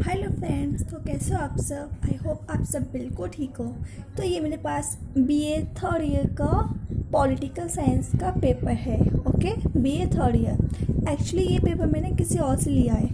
Hello friends, तो कैसे हो आप सब। आई होप आप सब बिल्कुल ठीक हो। तो ये मेरे पास बीए थर्ड ईयर का पॉलिटिकल साइंस का पेपर है। Okay, BA third year. Actually ये पेपर मैंने किसी और से लिया है,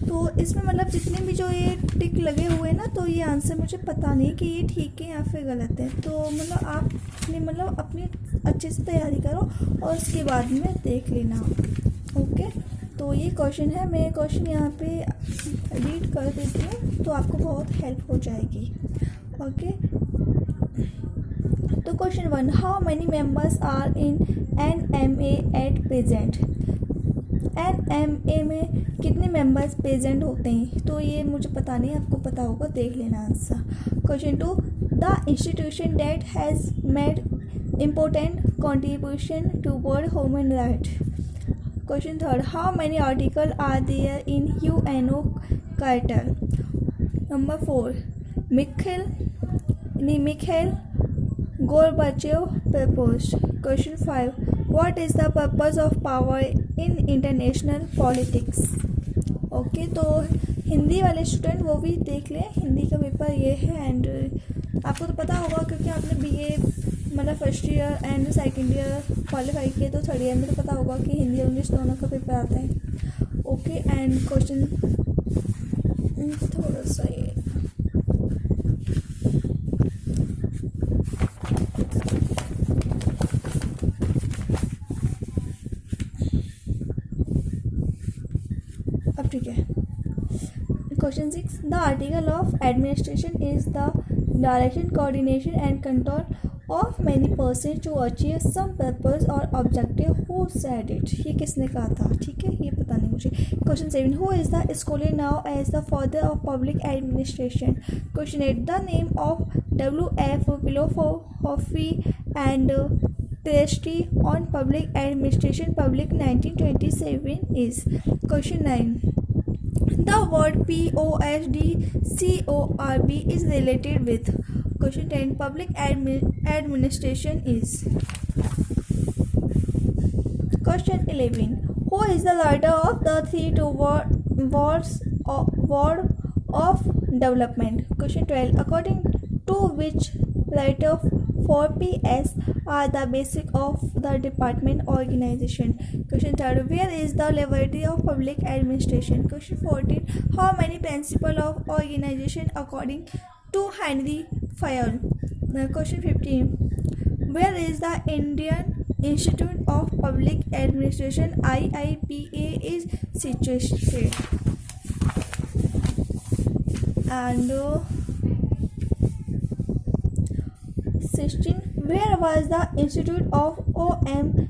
तो इसमें मतलब जितने भी जो ये टिक लगे हुए हैं ना, तो ये आंसर मुझे पता नहीं कि ये ठीक है या फिर गलत है। तो मतलब आप अपनी अच्छे से तैयारी करो और उसके बाद में देख लेना। ओके, तो ये क्वेश्चन है। मैं क्वेश्चन यहाँ पे रीड कर देती हूँ तो आपको बहुत हेल्प हो जाएगी। ओके, तो question 1, how many members are in NMA at present. NMA में कितने मेंबर्स प्रेजेंट होते हैं, तो ये मुझे पता नहीं, आपको पता होगा, देख लेना answer. Question 2, the institution that has made important contribution toward human rights. Question 3, how many articles are there in UNO Charter? Number 4, Mikhail Gorbachev proposed. Question 5, what is the purpose of power in international politics? Okay, तो हिंदी वाले student वो भी देख लें, हिंदी का paper ये है। And आपको तो पता होगा क्योंकि आपने बीए मतलब first year and second year qualify किए, तो थर्ड ईयर में तो पता होगा कि हिंदी और इंग्लिश दोनों का पेपर आता है। ओके, एंड क्वेश्चन थोड़ा सा ये अब ठीक है। Question 6, the article of administration is the direction, coordination and control of many persons to achieve some purpose or objective. Who said it? ये किसने कहा था? ठीक है, ये पता नहीं मुझे। Question 7, who is the scholar now as the father of public administration? Question 8, the name of W.F. Philosophy and PhD on public administration public 1927 is. Question 9, the word POSDCORB is related with. Question 10, public administration is. Question 11, who is the leader of the three wards of development? Question 12, according to which writer 4PS are the basic of the department organization? Question 13, where is the laboratory of public administration? Question 14, how many principles of organization according to Henry Fayol? Question 15, where is the Indian Institute of Public Administration IIPA is situated? And 16, where was the Institute of OMBUDSMAN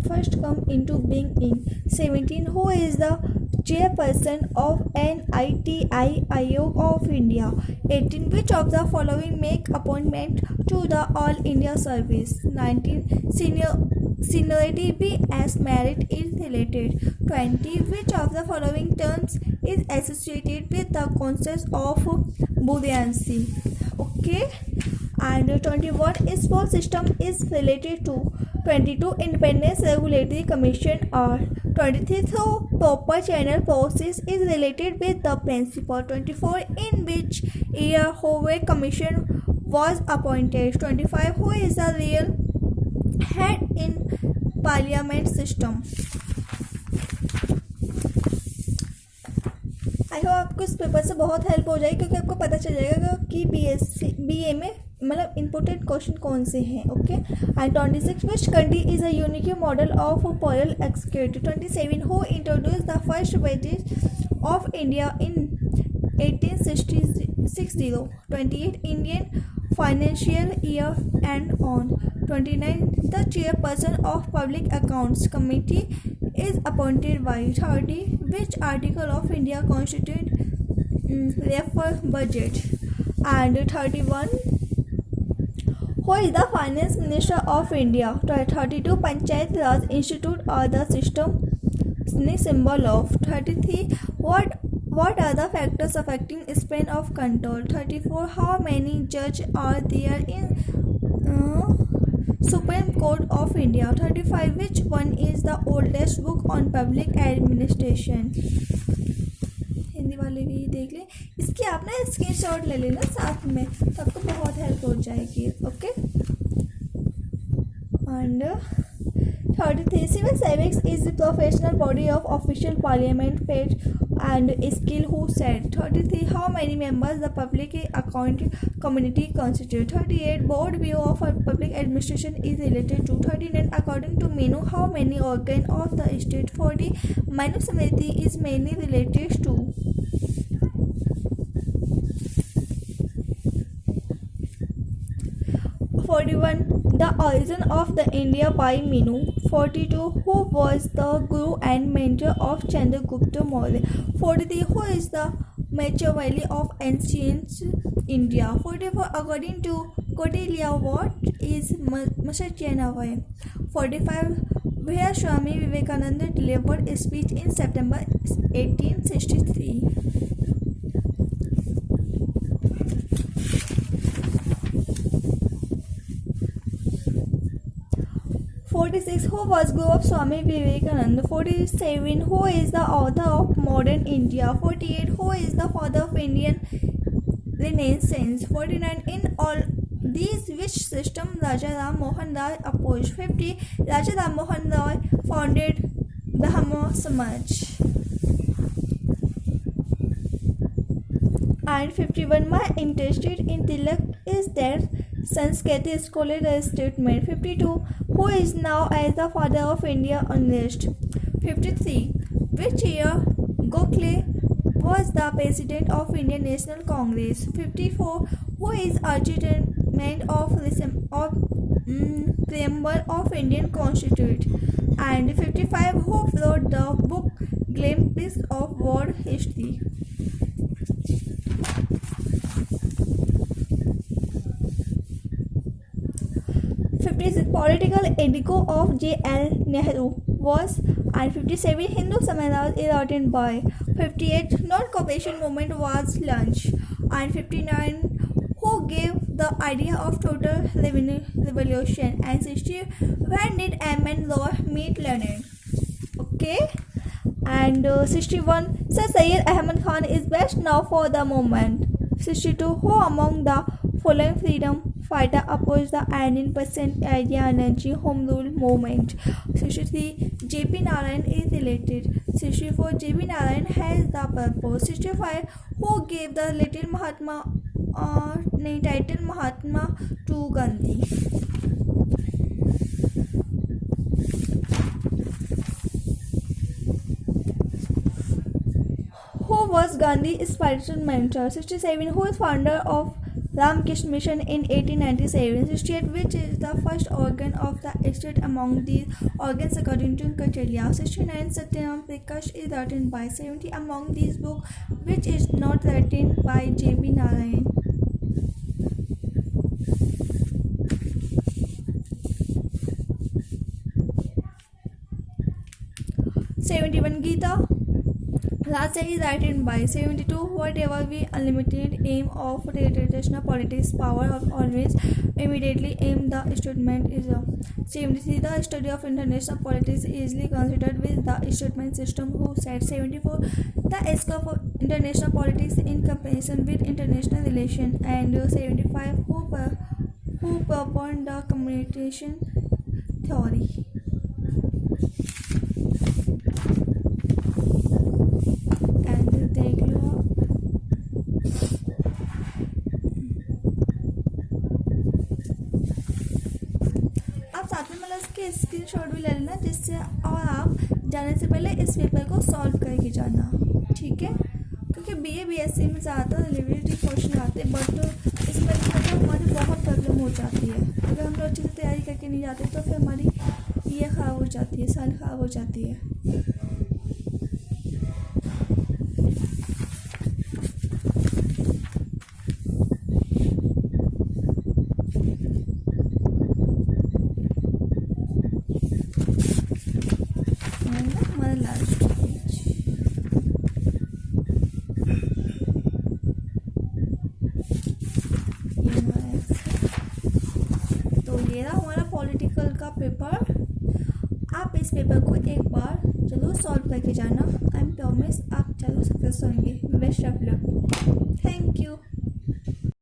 first come into being in? 17, who is the chairperson of NITI Aayog of India? 18, which of the following make appointment to the All India Service? 19, seniority be as merit is related. 20, which of the following terms is associated with the concept of buoyancy? Okay, and 21, sports system is related to. 22, independence regulatory commission or. 23, so proper channel process is related with the principle. 24, in which year Howe commission was appointed? 25, who is the real head in parliament system? I hope आपको इस paper से बहुत help हो जाएगी, क्योंकि आपको पता चल जाएगा कि बीए में मतलब इम्पोर्टेंट क्वेश्चन कौन से हैं। Okay, and 26, which country is a unique model of plural executive? 27, who introduce the first budget of India in 1860? 28, Indian financial year end on. 29, the chairperson of public accounts committee is appointed by. 30, which article of India constitute refer budget? And 31, who is the finance minister of India? 32, Panchayat Raj Institute or the system symbol of. 33, what are the factors affecting span of control? 34, how many judges are there in Supreme Court of India? 35, which one is the oldest book on public administration? वाले भी देख लें। इसकी आप ना screenshot ले लेना साथ में, तो आपको बहुत हेल्प हो जाएगी। Okay, and 33 civil service is the professional body of official parliament paid and skill who said 33 how many members the public accounting community constitute 38 board view of a public administration is related to 39 according to Menu how many organ of the state 40 Manu Samriti is mainly related to 41 the origin of the India by Minu 42 who was the guru and mentor of Chandragupta Maurya 43 who is the Machiavelli of ancient India 44 according to Kautilya what is Masachena way 45 where Swami Vivekananda delivered a speech in September 1863 46 who was Guru of Swami Vivekananda 47 who is the author of modern India 48 who is the father of Indian Renaissance 49 in all these which system Raja Ram Mohan Roy opposed 50 Raja Ram Mohan Roy founded Brahmo Samaj and 51 my interest in Tilak is that Sanskrit scholar statement 52 who is now as the father of India unleashed 53 which year Gokhale was the president of Indian National Congress 54 who is architect of preamble of Indian Constitution and 55 who wrote the book Glimpses of World History 56 political edico of J.L. Nehru was and 57 Hindu Samaraj eroded by 58 non-cooperation movement was launched and 59 who gave the idea of total revolution and 60 when did M.N. Law meet Lenin okay and 61 Sir Syed Ahmad Khan is best now for the moment 62 who among the following freedom fighter opposed the 19% area energy home rule movement 63 J.P. Narayan is related 64 J.P. Narayan has the purpose 65 who gave the little Mahatma title Mahatma to Gandhi who was Gandhi's spiritual mentor 67 who is founder of Ramakrishna Mission in 1897 68 which is the first organ of the state among these organs according to Kautilya 69 Satyanam Prakash is written by 70 among these books which is not written by J.P. Narayan 71 Gita Rajya is written by 72 whatever we unlimited aim of traditional politics power of always immediately aim the statement is 73 the study of international politics is easily considered with the statement system who said 74 the scope of international politics in comparison with international relation and 75 who proponed the communication theory देख लो आप साथ में मतलब इसके screenshot भी ले लेना जिससे और आप जाने से पहले इस पेपर को सॉल्व करके जाना ठीक है क्योंकि BA-BSc में ज़्यादातर रिलेटिव क्वेश्चन आते हैं बट इसमें मतलब हमारी बहुत प्रॉब्लम हो जाती है अगर हम लोग अच्छे से तैयारी करके नहीं जाते तो फिर हमारी ये ख़राब हो जाती है साल ख़राब हो जाती है पेपर आप इस पेपर को एक बार जरूर सॉल्व करके जाना आई एम प्रॉमिस आप जरूर सक्सेस होंगे. Best of luck. थैंक